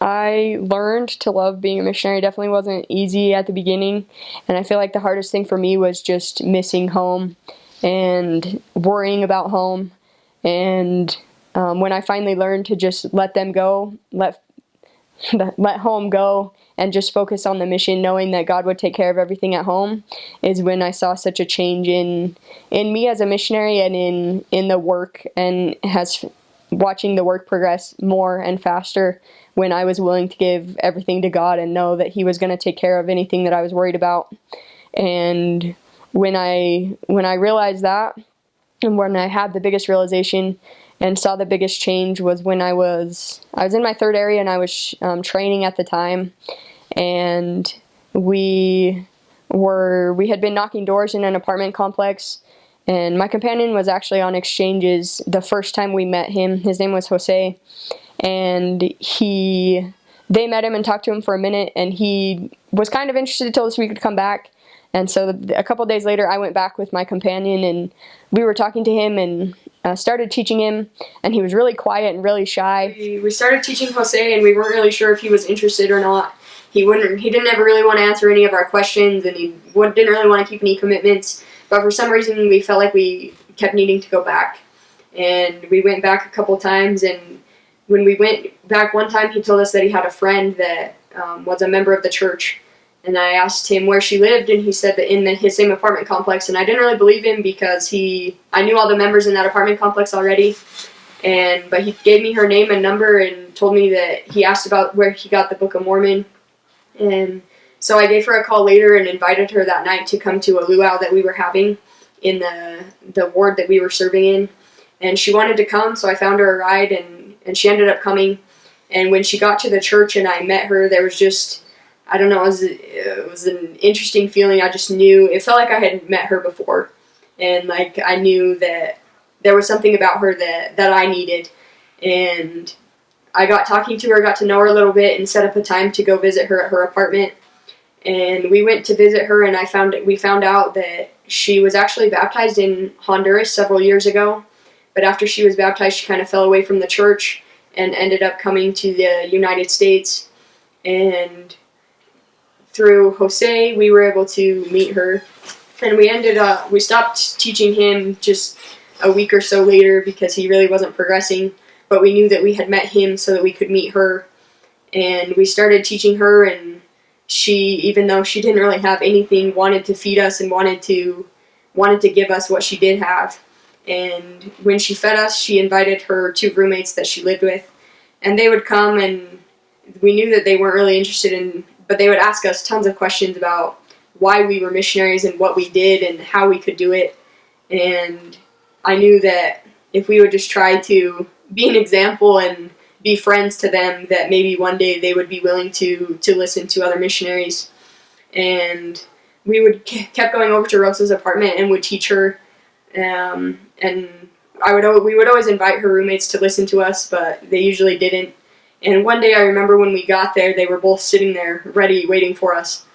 I learned to love being a missionary. It definitely wasn't easy at the beginning, and I feel like the hardest thing for me was just missing home and worrying about home. And when I finally learned to just let them go, let home go, and just focus on the mission, knowing that God would take care of everything at home, is when I saw such a change in me as a missionary and in the work, and has watching the work progress more and faster when I was willing to give everything to God and know that He was going to take care of anything that I was worried about. And when I realized that, and when I had the biggest realization and saw the biggest change, was when I was in my third area, and I was training at the time, and we had been knocking doors in an apartment complex, and my companion was actually on exchanges the first time we met him. His name was Jose, and they met him and talked to him for a minute, and he was kind of interested, told us we could come back. And so a couple days later, I went back with my companion, and we were talking to him and started teaching him, and he was really quiet and really shy. We started teaching Jose, and we weren't really sure if he was interested or not. He didn't ever really want to answer any of our questions, and he didn't really want to keep any commitments. But for some reason, we felt like we kept needing to go back. And we went back a couple times, and when we went back one time, he told us that he had a friend that was a member of the church. And I asked him where she lived, and he said that in his same apartment complex. And I didn't really believe him because I knew all the members in that apartment complex already. But he gave me her name and number and told me that he asked about where he got the Book of Mormon. And so I gave her a call later and invited her that night to come to a luau that we were having in the ward that we were serving in. And she wanted to come, so I found her a ride, and she ended up coming. And when she got to the church and I met her, there was just, I don't know, it was an interesting feeling. I just knew, it felt like I had met her before. And like I knew that there was something about her that I needed. And I got talking to her, got to know her a little bit, and set up a time to go visit her at her apartment. And we went to visit her, and we found out that she was actually baptized in Honduras several years ago. But after she was baptized, she kind of fell away from the church and ended up coming to the United States. And through Jose, we were able to meet her. And we stopped teaching him just a week or so later because he really wasn't progressing. But we knew that we had met him so that we could meet her. And we started teaching her, and she, even though she didn't really have anything, wanted to feed us and wanted to give us what she did have. And when she fed us, she invited her 2 roommates that she lived with. And they would come, and we knew that they weren't really interested but they would ask us tons of questions about why we were missionaries and what we did and how we could do it. And I knew that if we would just try to be an example and be friends to them, that maybe one day they would be willing to listen to other missionaries. And we kept going over to Rosa's apartment and would teach her. And we would always invite her roommates to listen to us, but they usually didn't. And one day I remember when we got there, they were both sitting there ready, waiting for us.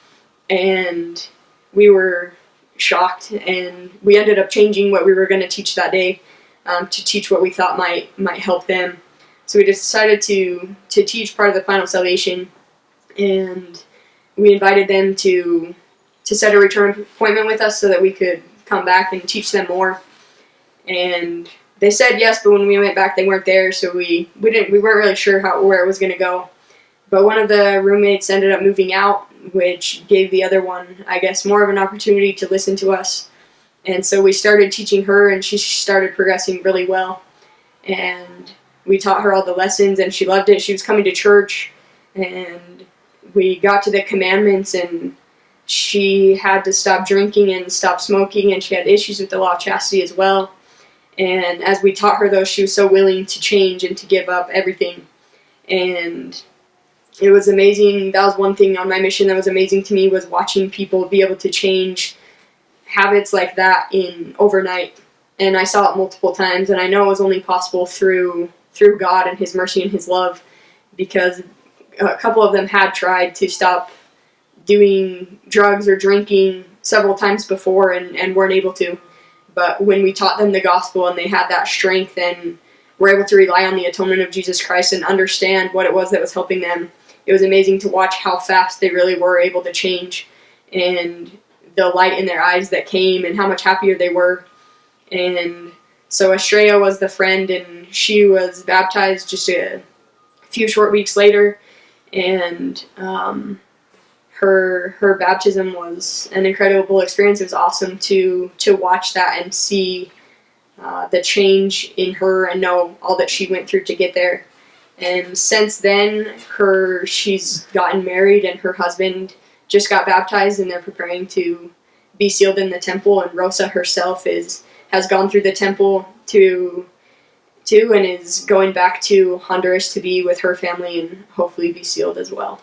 And we were shocked, and we ended up changing what we were going to teach that day to teach what we thought might help them. So we decided to teach part of the plan of salvation, and we invited them to set a return appointment with us so that we could come back and teach them more. And they said yes, but when we went back, they weren't there, so we weren't really sure where it was going to go. But one of the roommates ended up moving out, which gave the other one, I guess, more of an opportunity to listen to us. And so we started teaching her, and she started progressing really well. And we taught her all the lessons, and she loved it. She was coming to church, and we got to the commandments, and she had to stop drinking and stop smoking, and she had issues with the law of chastity as well. And as we taught her those, she was so willing to change and to give up everything. And it was amazing. That was one thing on my mission that was amazing to me, was watching people be able to change habits like that in overnight. And I saw it multiple times, and I know it was only possible through God and His mercy and His love, because a couple of them had tried to stop doing drugs or drinking several times before and weren't able to. But when we taught them the gospel and they had that strength, and were able to rely on the atonement of Jesus Christ and understand what it was that was helping them. It was amazing to watch how fast they really were able to change, and the light in their eyes that came, and how much happier they were. And so Estrella was the friend, and she was baptized just a few short weeks later, and her baptism was an incredible experience. It was awesome to watch that and see the change in her and know all that she went through to get there. And since then, she's gotten married, and her husband just got baptized, and they're preparing to be sealed in the temple. And Rosa herself has gone through the temple too, and is going back to Honduras to be with her family and hopefully be sealed as well.